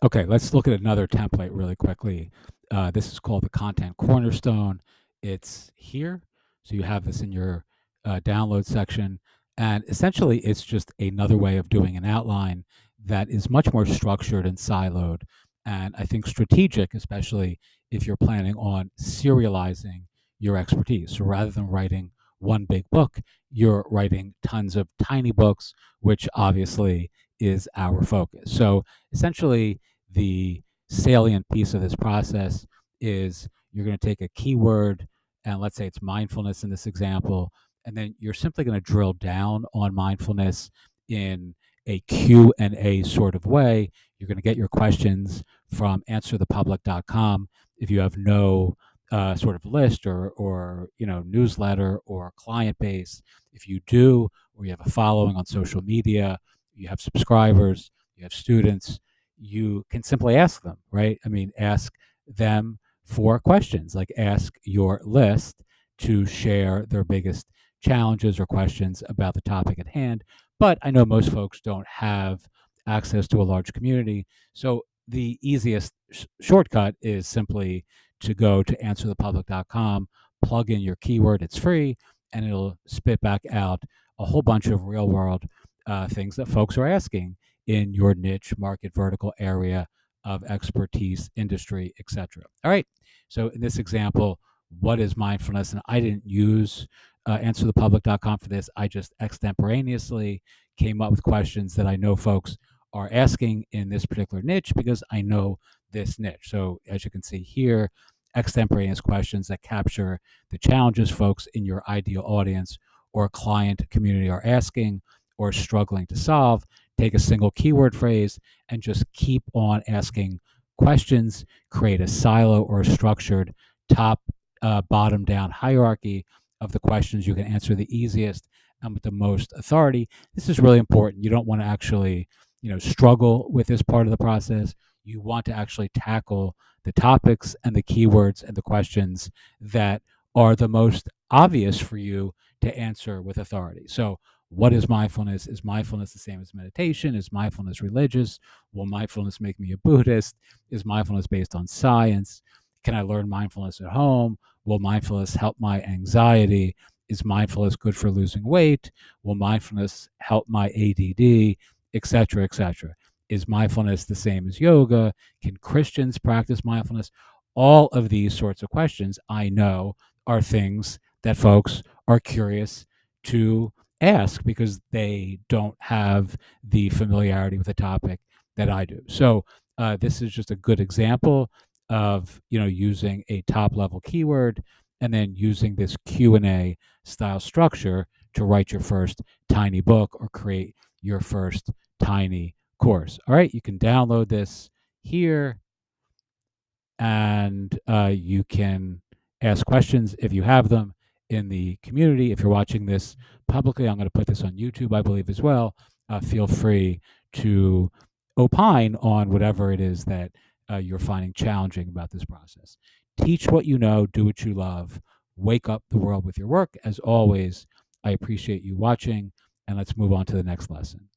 Okay, let's look at another template really quickly. This is called the Content Cornerstone. It's here. So you have this in your download section. And essentially, it's just another way of doing an outline that is much more structured and siloed. And I think strategic, especially if you're planning on serializing your expertise. So rather than writing one big book, you're writing tons of tiny books, which obviously is our focus. So essentially, the salient piece of this process is you're going to take a keyword, and let's say it's mindfulness in this example, and then you're simply going to drill down on mindfulness in a Q&A sort of way. You're going to get your questions from answerthepublic.com. If you have no sort of list or newsletter or client base, if you do, or you have a following on social media, you have subscribers, you have students, you can simply ask them, right? I mean, ask them for questions, like ask your list to share their biggest challenges or questions about the topic at hand. But I know most folks don't have access to a large community. So the easiest shortcut is simply to go to answerthepublic.com, plug in your keyword, it's free, and it'll spit back out a whole bunch of real world things that folks are asking in your niche, market, vertical area of expertise, industry, etc. All right. So in this example, what is mindfulness? And I didn't use answerthepublic.com for this. I just extemporaneously came up with questions that I know folks are asking in this particular niche because I know this niche. So as you can see here, extemporaneous questions that capture the challenges folks in your ideal audience or client community are asking or struggling to solve. Take a single keyword phrase and just keep on asking questions, create a silo or a structured top, bottom down hierarchy of the questions you can answer the easiest and with the most authority. This is really important. You don't want to actually, struggle with this part of the process. You want to actually tackle the topics and the keywords and the questions that are the most obvious for you to answer with authority. So, what is mindfulness? Is mindfulness the same as meditation? Is mindfulness religious? Will mindfulness make me a Buddhist? Is mindfulness based on science? Can I learn mindfulness at home? Will mindfulness help my anxiety? Is mindfulness good for losing weight? Will mindfulness help my ADD, etc., etc.? Is mindfulness the same as yoga? Can Christians practice mindfulness? All of these sorts of questions I know are things that folks are curious to ask because they don't have the familiarity with the topic that I do. So this is just a good example of using a top level keyword and then using this Q&A style structure to write your first tiny book or create your first tiny course. All right, you can download this here and you can ask questions if you have them in the community. If you're watching this publicly, I'm going to put this on YouTube, I believe, as well. Feel free to opine on whatever it is that you're finding challenging about this process. Teach what you know, do what you love, wake up the world with your work. As always, I appreciate you watching, and let's move on to the next lesson.